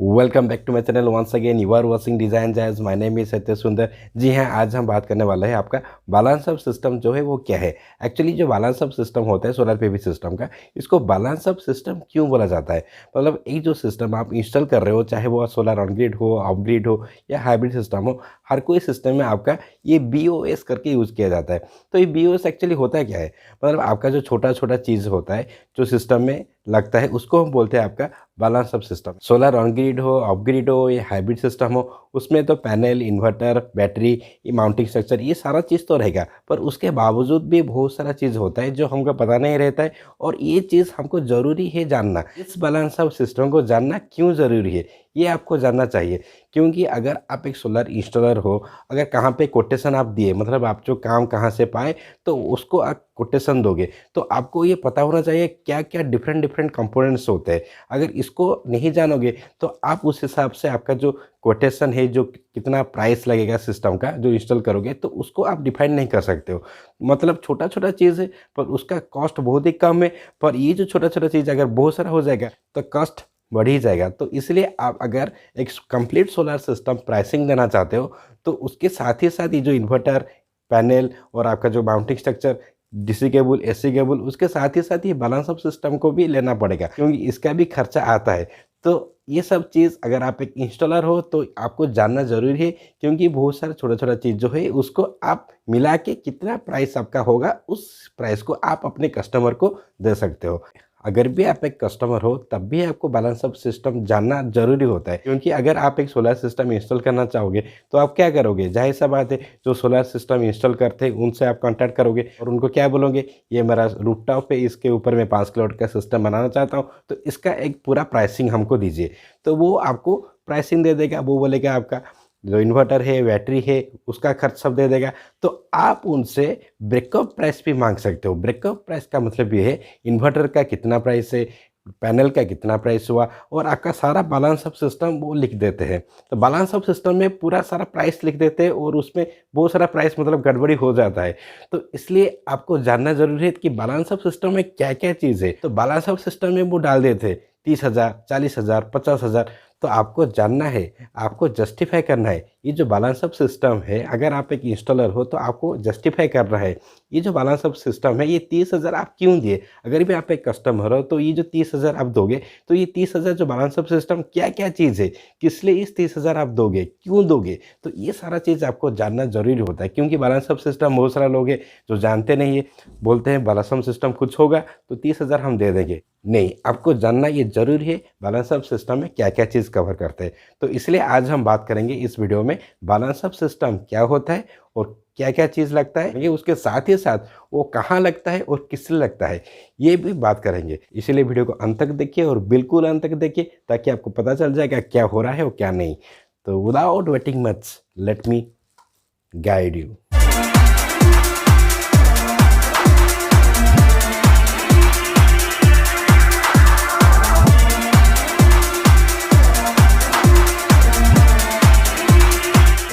Welcome back to my channel once again you are watching design jazz. My name is Satya Sundar. जी हाँ, आज हम बात करने वाले हैं आपका बैलेंस ऑफ सिस्टम जो है वो क्या है। एक्चुअली जो बैलेंस ऑफ सिस्टम होता है सोलर पीवी सिस्टम का, इसको बैलेंस ऑफ सिस्टम क्यों बोला जाता है। मतलब एक जो सिस्टम आप इंस्टॉल कर रहे हो, चाहे वो सोलर ऑन ग्रिड हो, ऑफ ग्रिड हो या हाइब्रिड सिस्टम हो, हर कोई सिस्टम में आपका ये BOS करके यूज़ किया जाता है। तो ये BOS एक्चुअली होता क्या है, मतलब आपका जो छोटा छोटा चीज़ होता है जो सिस्टम में लगता है उसको हम बोलते हैं आपका balance of system. Solar on grid हो, ऑफ ग्रिड हो या हाइब्रिड सिस्टम हो, उसमें तो पैनल, इन्वर्टर, बैटरी, ये माउंटिंग स्ट्रक्चर, ये सारा चीज़ तो रहेगा, पर उसके बावजूद भी बहुत सारा चीज़ होता है जो हमको पता नहीं रहता है, और ये चीज़ हमको ज़रूरी है जानना। इस बैलेंस ऑफ सिस्टम को जानना क्यों ज़रूरी है, ये आपको जानना चाहिए। क्योंकि अगर आप एक सोलर इंस्टॉलर हो, अगर कहाँ पे कोटेशन आप दिए, मतलब आप जो काम कहाँ से पाए तो उसको आप कोटेशन दोगे, तो आपको ये पता होना चाहिए क्या क्या डिफरेंट डिफरेंट कंपोनेंट्स होते हैं। अगर इसको नहीं जानोगे तो आप उस हिसाब से आपका जो कोटेशन है, जो कितना प्राइस लगेगा सिस्टम का जो इंस्टॉल करोगे, तो उसको आप डिफाइन नहीं कर सकते हो। मतलब छोटा छोटा चीज़ है पर उसका कॉस्ट बहुत ही कम है, पर ये जो छोटा छोटा चीज़ अगर बहुत सारा हो जाएगा तो कॉस्ट बढ़ ही जाएगा। तो इसलिए आप अगर एक कंप्लीट सोलर सिस्टम प्राइसिंग देना चाहते हो तो उसके साथ ही साथ ये जो इन्वर्टर, पैनल और आपका जो mounting structure, DC cable, AC cable, उसके साथ ही साथ ये बैलेंस ऑफ सिस्टम को भी लेना पड़ेगा, क्योंकि इसका भी खर्चा आता है। तो ये सब चीज़ अगर आप एक इंस्टॉलर हो तो आपको जानना ज़रूरी है, क्योंकि बहुत सारा छोटा छोटा चीज़ जो है उसको आप मिला के कितना प्राइस आपका होगा, उस प्राइस को आप अपने कस्टमर को दे सकते हो। अगर भी आप एक कस्टमर हो तब भी आपको बैलेंस ऑफ सिस्टम जानना ज़रूरी होता है, क्योंकि अगर आप एक सोलर सिस्टम इंस्टॉल करना चाहोगे तो आप क्या करोगे, जाहिर सा बात है जो सोलर सिस्टम इंस्टॉल करते हैं उनसे आप कांटेक्ट करोगे और उनको क्या बोलोगे, ये मेरा रूफटॉप है, इसके ऊपर मैं 5 किलोवाट का सिस्टम बनाना चाहता हूँ, तो इसका एक पूरा प्राइसिंग हमको दीजिए। तो वो आपको प्राइसिंग दे देगा, वो बोलेगा आपका जो इन्वर्टर है, बैटरी है, उसका खर्च सब दे देगा। तो आप उनसे ब्रेकअप प्राइस भी मांग सकते हो। ब्रेकअप प्राइस का मतलब ये है इन्वर्टर का कितना प्राइस है, पैनल का कितना प्राइस हुआ, और आपका सारा बैलेंस ऑफ सिस्टम वो लिख देते हैं। तो बैलेंस ऑफ सिस्टम में पूरा सारा प्राइस लिख देते हैं और उसमें बहुत सारा प्राइस मतलब गड़बड़ी हो जाता है। तो इसलिए आपको जानना जरूरी है कि बैलेंस ऑफ सिस्टम में क्या क्या चीज़ है। तो बैलेंस ऑफ सिस्टम में वो डाल देते 30,000, 40,000, 50,000। तो आपको जानना है, आपको जस्टिफाई करना है। ये जो बैलेंस ऑफ सिस्टम है, अगर आप एक इंस्टॉलर हो तो आपको जस्टिफाई करना है ये जो बैलेंस ऑफ सिस्टम है, ये 30,000 आप क्यों दिए। अगर भी आप एक कस्टमर हो तो ये जो 30,000 आप दोगे, तो ये 30,000 जो बैलेंस ऑफ सिस्टम क्या क्या चीज़ है, किस लिए इस 30,000 आप दोगे, क्यों दोगे, तो ये सारा चीज़ आपको जानना जरूरी होता है। क्योंकि बैलेंस ऑफ सिस्टम बहुत सारा लोग हैं जो जानते नहीं है, बोलते हैं बैलेंस ऑफ सिस्टम कुछ होगा तो 30,000 हम दे देंगे। नहीं, आपको जानना ये जरूरी है बैलेंस ऑफ सिस्टम में क्या क्या चीज़ कवर करते हैं। तो इसलिए आज हम बात करेंगे इस वीडियो में बैलेंस ऑफ सिस्टम क्या होता है और क्या क्या चीज़ लगता है, ये उसके साथ ही साथ वो कहाँ लगता है और किससे लगता है, ये भी बात करेंगे। इसलिए वीडियो को अंत तक देखिए और बिल्कुल अंत तक देखिए, ताकि आपको पता चल जाएगा क्या हो रहा है और क्या नहीं। तो without waiting much, let me guide you.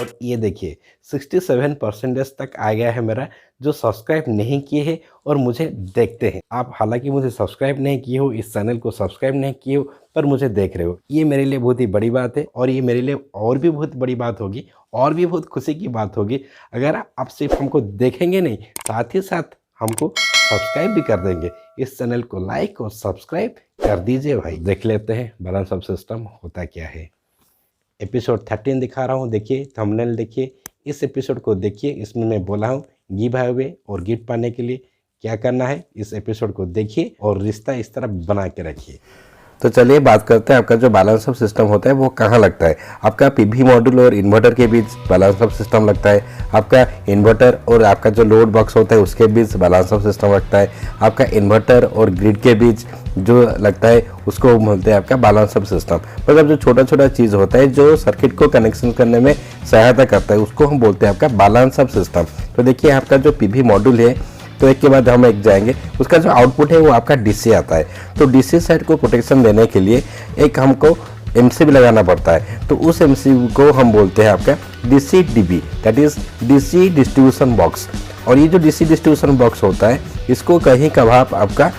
और ये देखिए 67% तक आ गया है मेरा, जो सब्सक्राइब नहीं किए हैं और मुझे देखते हैं। आप हालांकि मुझे सब्सक्राइब नहीं किए हो, इस चैनल को सब्सक्राइब नहीं किए हो, पर मुझे देख रहे हो, ये मेरे लिए बहुत ही बड़ी बात है। और ये मेरे लिए और भी बहुत बड़ी बात होगी और भी बहुत खुशी की बात होगी अगर आप सिर्फ हमको देखेंगे नहीं, साथ ही साथ हमको सब्सक्राइब भी कर देंगे। इस चैनल को लाइक और सब्सक्राइब कर दीजिए भाई। देख लेते हैं बैलेंस ऑफ सिस्टम होता क्या है। एपिसोड 13 दिखा रहा हूँ, देखिए थंबनेल देखिए, इस एपिसोड को देखिए। इसमें मैं बोला हूँ गिव अवे और गिफ्ट पाने के लिए क्या करना है, इस एपिसोड को देखिए और रिश्ता इस तरह बना के रखिए। तो चलिए बात करते हैं आपका जो बैलेंस ऑफ सिस्टम होता है वो कहाँ लगता है। आपका PV मॉड्यूल और इन्वर्टर के बीच बैलेंस ऑफ सिस्टम लगता है। आपका इन्वर्टर और आपका जो लोड बॉक्स होता है उसके बीच बैलेंस ऑफ सिस्टम लगता है। आपका इन्वर्टर और ग्रिड के बीच जो लगता है उसको बोलते हैं आपका बैलेंस ऑफ सिस्टम। मतलब जो छोटा छोटा चीज़ होता है जो सर्किट को कनेक्शन करने में सहायता करता है, उसको हम बोलते हैं आपका बैलेंस ऑफ सिस्टम। तो देखिए आपका जो PV मॉड्यूल है, तो एक के बाद हम एक जाएंगे, उसका जो आउटपुट है वो आपका DC आता है। तो DC साइड को प्रोटेक्शन देने के लिए एक हमको MCB लगाना पड़ता है। तो उस MCB को हम बोलते हैं आपका DC DB, that is DC distribution box. और ये जो DC डिस्ट्रीब्यूशन बॉक्स होता है इसको कहीं कभार आपका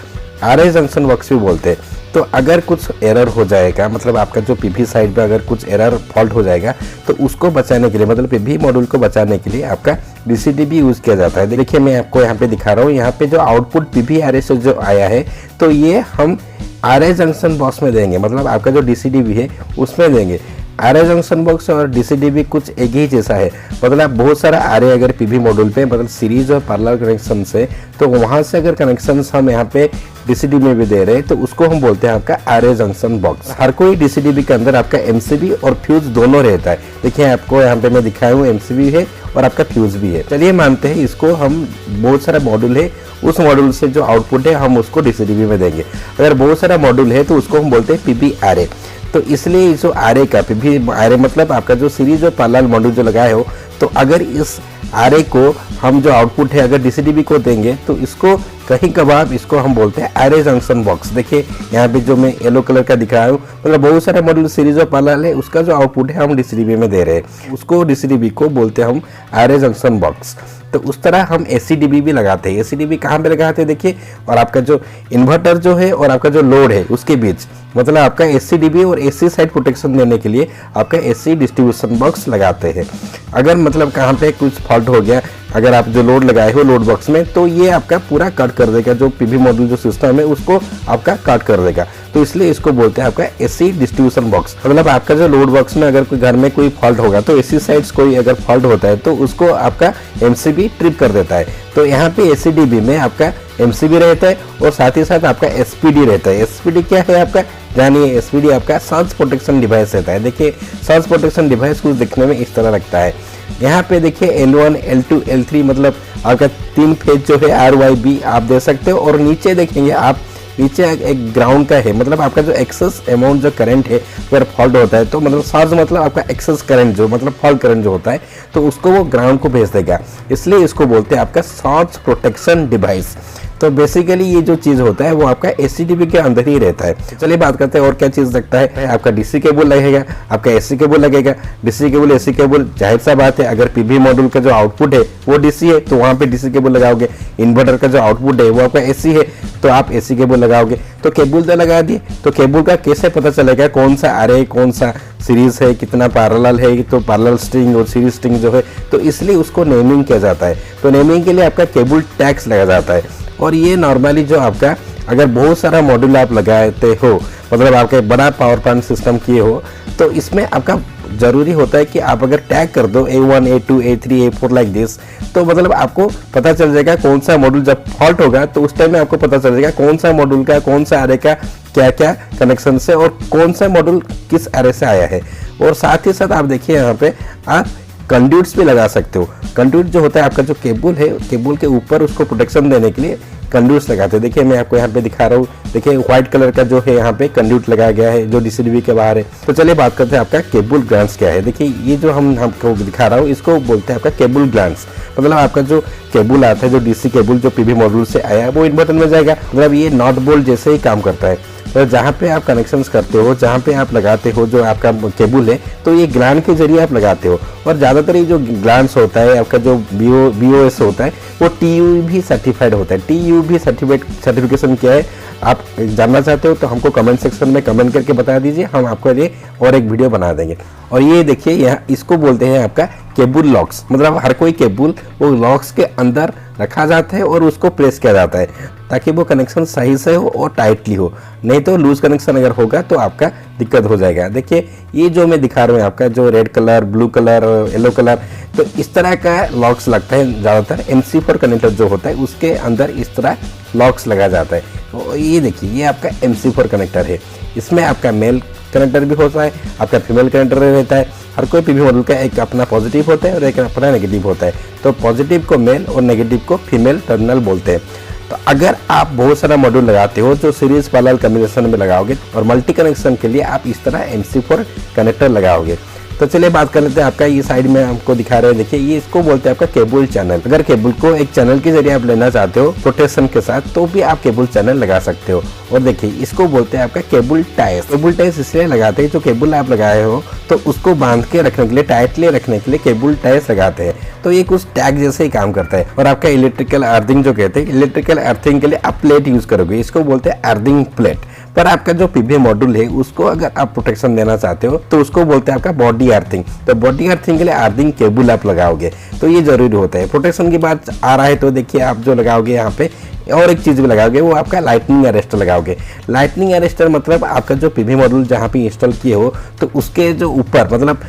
RI जंक्शन बॉक्स भी बोलते हैं। तो अगर कुछ एरर हो जाएगा, मतलब आपका जो पीवी साइड पे अगर कुछ एरर फॉल्ट हो जाएगा, तो उसको बचाने के लिए, मतलब पीवी मॉड्यूल को बचाने के लिए आपका डीसीडीबी यूज़ किया जाता है। देखिए मैं आपको यहाँ पे दिखा रहा हूँ, यहाँ पे जो आउटपुट पीवी आरए से जो आया है, तो ये हम आरए जंक्शन बॉक्स में देंगे, मतलब आपका जो डीसीडीबी है उसमें देंगे। आरए जंक्शन बॉक्स और डीसीडीबी कुछ एक ही जैसा है, मतलब बहुत सारा आरए अगर पीवी मॉड्यूल पे, मतलब सीरीज और पैरेलल कनेक्शन से, तो वहाँ से अगर कनेक्शन हम यहाँ पे डीसीडीबी में भी दे रहे हैं, तो उसको हम बोलते हैं आपका आरए जंक्शन बॉक्स। हर कोई डीसीडीबी के अंदर आपका एमसीबी और फ्यूज दोनों रहता है। देखिए आपको यहाँ पे मैं दिखाया हूँ, एमसीबी है और आपका फ्यूज भी है। चलिए मानते हैं इसको हम, बहुत सारा मॉड्यूल है, उस मॉड्यूल से जो आउटपुट है हम उसको डीसीडीबी में देंगे। अगर बहुत सारा मॉड्यूल है तो उसको हम बोलते हैं पीवी आरए। तो इसलिए जो आरए का पीवी आरए मतलब आपका जो सीरीज और पैरेलल मॉड्यूल जो लगाए हो, तो अगर इस आरए को हम जो आउटपुट है अगर डीसीडीबी को देंगे, तो इसको कहीं कभार इसको हम बोलते हैं आरए जंक्शन बॉक्स। देखिए यहाँ पे जो मैं येलो कलर का दिखा रहा हूँ, मतलब बहुत सारे मॉड्यूल सीरीज और पैरेलल है, उसका जो आउटपुट है हम डीसीडीबी में दे रहे हैं, उसको डीसीडीबी को बोलते हैं हम आरए जंक्शन बॉक्स। तो उस तरह हम एसीडीबी भी लगाते हैं। एसीडीबी कहाँ पे लगाते हैं देखिए, और आपका जो इन्वर्टर जो है और आपका जो लोड है उसके बीच, मतलब आपका एसीडीबी और एसी साइड प्रोटेक्शन देने के लिए आपका एसी डिस्ट्रीब्यूशन बॉक्स लगाते हैं। अगर मतलब कहाँ पे कुछ फॉल्ट हो गया, अगर आप जो लोड लगाए हो लोड बॉक्स में, तो ये आपका पूरा कट कर देगा, जो पीवी मॉड्यूल जो सिस्टम है उसको आपका कट कर देगा। तो इसलिए इसको बोलते हैं आपका एसी डिस्ट्रीब्यूशन बॉक्स। मतलब आपका जो लोड बॉक्स में अगर कोई घर में कोई फॉल्ट होगा, तो एसी साइड्स कोई अगर फॉल्ट होता है तो उसको आपका एमसीबी ट्रिप कर देता है। तो यहाँ पे एसीडीबी में आपका एमसीबी रहता है और साथ ही साथ आपका एसपीडी रहता है। एसपीडी क्या है आपका, यानी एसपीडी आपका सर्ज प्रोटेक्शन डिवाइस रहता है। देखिए सर्ज प्रोटेक्शन डिवाइस कुछ दिखने में इस तरह लगता है। यहाँ पे देखिए L1, L2, L3 मतलब आपका 3 फेज जो है RYB आप दे सकते हो, और नीचे देखेंगे आप, नीचे एक ग्राउंड का है, मतलब आपका जो एक्सेस अमाउंट जो करंट है अगर फॉल्ट होता है, तो मतलब सर्ज मतलब आपका एक्सेस करंट जो मतलब फॉल्ट करंट जो होता है, तो उसको वो ग्राउंड को भेज देगा। इसलिए इसको बोलते हैं आपका सर्ज प्रोटेक्शन डिवाइस। तो बेसिकली ये जो चीज़ होता है वो आपका एसीडीबी के अंदर ही रहता है। चलिए बात करते हैं और क्या चीज़ लगता है। आपका डीसी केबल लगेगा, आपका एसी केबल लगेगा। डीसी केबल एसी केबल, जाहिर सा बात है, अगर पीवी मॉड्यूल का जो आउटपुट है वो डीसी है तो वहाँ पे डीसी केबल लगाओगे। इन्वर्टर का जो आउटपुट है वो आपका एसी है तो आप एसी केबल लगाओगे। तो केबल तो लगा दिए, तो केबल का कैसे पता चलेगा कौन सा आरए, कौन सा सीरीज है, कितना पैरेलल है, तो पैरेलल स्ट्रिंग और सीरीज स्ट्रिंग जो है, तो इसलिए उसको नेमिंग किया जाता है। तो नेमिंग के लिए आपका केबल टैग्स लगा जाता है। और ये नॉर्मली जो आपका अगर बहुत सारा मॉड्यूल आप लगाते हो, मतलब आपके बड़ा पावर प्लांट सिस्टम किए हो, तो इसमें आपका ज़रूरी होता है कि आप अगर टैग कर दो A1, A2, A3, A4 like this, तो मतलब आपको पता चल जाएगा कौन सा मॉड्यूल जब फॉल्ट होगा तो उस टाइम में आपको पता चल जाएगा कौन सा मॉड्यूल का, कौन सा एरे का क्या क्या कनेक्शन से और कौन सा मॉड्यूल किस एरे से आया है। और साथ ही साथ आप देखिए यहाँ पे आप कंड्यूट्स भी लगा सकते हो। कंड्यूट जो होता है आपका जो केबल है, केबल के ऊपर उसको प्रोटेक्शन देने के लिए कंड्यूट्स लगाते हैं। देखिए मैं आपको यहाँ पे दिखा रहा हूँ, देखिए व्हाइट कलर का जो है यहाँ पे कंड्यूट लगाया गया है जो डीसीडीबी के बाहर है। तो चलिए बात करते हैं आपका केबल ग्लांस क्या है। देखिए ये जो हमको दिखा रहा हूँ इसको बोलते हैं आपका केबल ग्लांस। मतलब आपका जो केबल आता है, जो डीसी केबल जो पीवी मॉड्यूल से आया है वो इन्वर्टर में जाएगा। मतलब ये नॉट बोल्ट जैसे ही काम करता है। तो जहाँ पे आप कनेक्शंस करते हो, जहाँ पे आप लगाते हो जो आपका केबल है, तो ये ग्लांड के जरिए आप लगाते हो। और ज़्यादातर ये जो ग्लांड्स होता है आपका जो BOS होता है वो TUV सर्टिफाइड होता है। TUV सर्टिफिकेशन क्या है आप जानना चाहते हो तो हमको कमेंट सेक्शन में कमेंट करके बता दीजिए, हम आपके लिए और एक वीडियो बना देंगे। और ये देखिए यहाँ इसको बोलते हैं आपका केबल लॉक्स। मतलब हर कोई केबल वो लॉक्स के अंदर रखा जाता है और उसको प्रेस किया जाता है ताकि वो कनेक्शन सही से हो और टाइटली हो, नहीं तो लूज कनेक्शन अगर होगा तो आपका दिक्कत हो जाएगा। देखिए ये जो मैं दिखा रहा हूँ आपका जो red colour, blue colour, yellow colour, तो इस तरह का लॉक्स लगता है। ज़्यादातर MC4 कनेक्टर जो होता है उसके अंदर इस तरह लॉक्स लगा जाता है। तो ये देखिए ये आपका MC4 कनेक्टर है। इसमें आपका मेल कनेक्टर भी होता है, आपका फीमेल कनेक्टर रहता है। हर कोई पीवी मॉड्यूल का एक अपना पॉजिटिव होता है और एक अपना नेगेटिव होता है। तो पॉजिटिव को मेल और नेगेटिव को फीमेल टर्मिनल बोलते हैं। तो अगर आप बहुत सारा मॉड्यूल लगाते हो जो सीरीज पैरेलल कॉम्बिनेशन में लगाओगे और मल्टी कनेक्शन के लिए आप इस तरह MC4 कनेक्टर लगाओगे। तो चलिए बात कर लेते हैं आपका ये साइड में हमको दिखा रहे हैं। देखिए ये इसको बोलते हैं आपका केबल चैनल। अगर केबल को एक चैनल के जरिए आप लेना चाहते हो प्रोटेक्शन के साथ तो भी आप केबल चैनल लगा सकते हो। और देखिए इसको बोलते हैं आपका केबल टाइस। केबल टाइस इसलिए लगाते हैं जो केबल आप लगाए हो तो उसको बांध के रखने के लिए, टाइटली रखने के लिए केबल टाइस लगाते हैं। तो ये कुछ टैग जैसे ही काम करता है। और आपका इलेक्ट्रिकल अर्थिंग जो कहते हैं, इलेक्ट्रिकल अर्थिंग के लिए आप प्लेट यूज करोगे, इसको बोलते हैं अर्थिंग प्लेट। पर आपका जो पीवी मॉड्यूल है उसको अगर आप प्रोटेक्शन देना चाहते हो तो उसको बोलते हैं आपका बॉडी अर्थिंग। तो बॉडी अर्थिंग के लिए अर्थिंग केबल आप लगाओगे, तो ये जरूरी होता है। प्रोटेक्शन की बात आ रहा है तो देखिए आप जो लगाओगे यहाँ पे और एक चीज़ भी लगाओगे, वो आपका लाइटनिंग अरेस्टर लगाओगे। लाइटनिंग अरेस्टर मतलब आपका जो पीवी मॉड्यूल जहाँ पे इंस्टॉल किए हो तो उसके जो ऊपर मतलब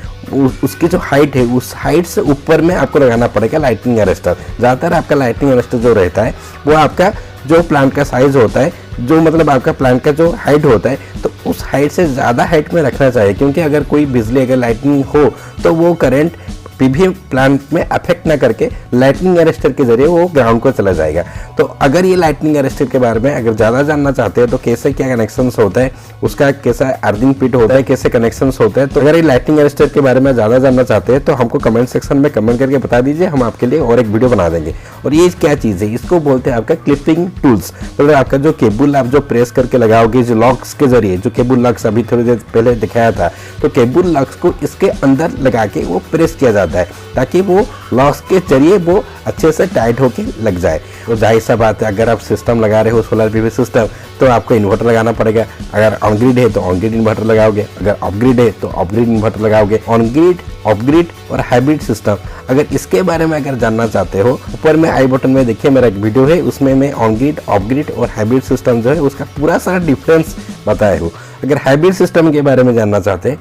उसकी जो हाइट है उस हाइट से ऊपर में आपको लगाना पड़ेगा लाइटनिंग अरेस्टर। ज़्यादातर आपका लाइटनिंग अरेस्टर जो रहता है वो आपका जो प्लांट का साइज होता है, जो मतलब आपका प्लांट का जो हाइट होता है, तो उस हाइट से ज़्यादा हाइट में रखना चाहिए, क्योंकि अगर कोई बिजली अगर लाइटनिंग हो तो वो करंट पीवी प्लांट में अफेक्ट ना करके लाइटनिंग अरेस्टर के जरिए वो ग्राउंड को चला जाएगा। तो अगर ये लाइटनिंग अरेस्टर के बारे में अगर ज़्यादा जानना चाहते हैं तो कैसे क्या कनेक्शंस होता है, उसका कैसा अर्थिंग पिट होता है, कैसे कनेक्शंस होते हैं, तो अगर ये लाइटनिंग अरेस्टर के बारे में ज़्यादा जानना चाहते हैं तो हमको कमेंट सेक्शन में कमेंट करके बता दीजिए, हम आपके लिए और एक वीडियो बना देंगे। और ये क्या चीज़ है, इसको बोलते हैं आपका क्लिपिंग टूल्स। मतलब आपका जो केबल आप जो प्रेस करके लगाओगे जो लॉक्स के जरिए, जो केबल लॉक्स अभी थोड़ी देर पहले दिखाया था, तो केबल लॉक्स को इसके अंदर लगा के वो प्रेस किया जाता है ताकि वो लॉक्स के जरिए वो अच्छे से टाइट होके लग जाए। तो जाहिर सा बात है अगर आप सिस्टम लगा रहे हो सोलर पीवी सिस्टम तो आपको इन्वर्टर लगाना पड़ेगा। अगर ऑन ग्रिड है तो ऑन ग्रिड इन्वर्टर लगाओगे, अगर ऑफ ग्रिड है तो ऑफ ग्रिड इन्वर्टर लगाओगे। ऑन ग्रिड, ऑफ ग्रिड और हाइब्रिड सिस्टम, अगर इसके बारे में अगर जानना चाहते हो, ऊपर में आई बटन में देखिए मेरा एक वीडियो है, उसमें मैं ऑन ग्रिड, ऑफ ग्रिड और हाइब्रिड सिस्टम जो है उसका पूरा सारा डिफरेंस बताया हूँ। अगर हाइब्रिड सिस्टम के बारे में जानना चाहते हैं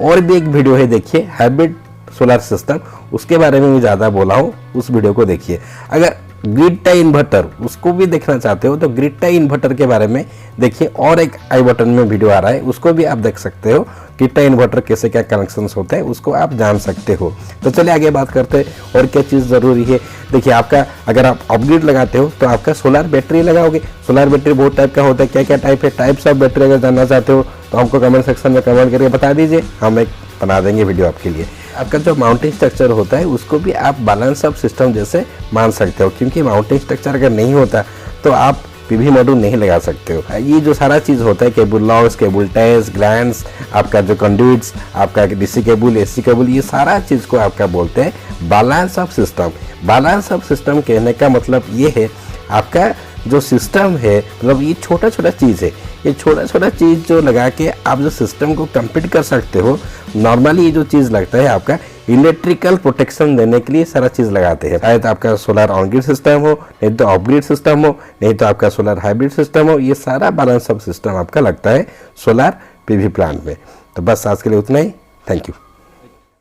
और भी एक वीडियो है देखिए हाइब्रिड सोलर सिस्टम, उसके बारे में भी ज़्यादा बोला हूँ, उस वीडियो को देखिए। अगर ग्रिड टाई इन्वर्टर उसको भी देखना चाहते हो तो ग्रिड टाई इन्वर्टर के बारे में देखिए, और एक आई बटन में वीडियो आ रहा है, उसको भी आप देख सकते हो। ग्रिड टाई इन्वर्टर कैसे क्या कनेक्शंस होते हैं उसको आप जान सकते हो। तो चलिए आगे बात करते हैं और क्या चीज़ ज़रूरी है। देखिए आपका अगर आप ऑफ ग्रिड लगाते हो तो आपका सोलर बैटरी लगाओगे। सोलर बैटरी बहुत टाइप का होता है, क्या क्या टाइप है, टाइप्स ऑफ बैटरी अगर जानना चाहते हो तो हमको कमेंट सेक्शन में कमेंट करके बता दीजिए, हम एक बना देंगे वीडियो आपके लिए। आपका जो माउंटिंग स्ट्रक्चर होता है उसको भी आप बैलेंस ऑफ सिस्टम जैसे मान सकते हो, क्योंकि माउंटिंग स्ट्रक्चर अगर नहीं होता तो आप पीवी मॉड्यूल नहीं लगा सकते हो। ये जो सारा चीज़ होता है, cable locks, cable ties, glands, आपका जो कंडुइट्स, आपका डीसी केबल, एसी केबल, ये सारा चीज़ को आपका बोलते हैं balance of system. Balance of system कहने का मतलब ये है आपका जो सिस्टम है, मतलब ये छोटा छोटा चीज़ है, ये छोटा छोटा चीज़ जो लगा के आप जो सिस्टम को कंप्लीट कर सकते हो। नॉर्मली ये जो चीज़ लगता है आपका इलेक्ट्रिकल प्रोटेक्शन देने के लिए सारा चीज़ लगाते हैं। शायद आपका सोलर ऑन ग्रिड सिस्टम हो, नहीं तो ऑफ ग्रिड सिस्टम हो, नहीं तो आपका सोलर हाइब्रिड सिस्टम हो, ये सारा बैलेंस ऑफ सिस्टम आपका लगता है सोलर पीवी प्लांट में। तो बस आज के लिए उतना ही, थैंक यू।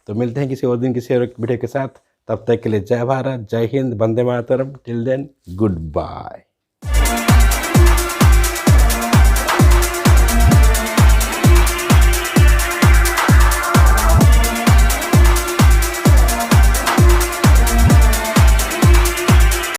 तो मिलते हैं किसी और दिन किसी और वीडियो के साथ, तब तक के लिए जय भारत, जय हिंद, वंदे मातरम। Till then good bye.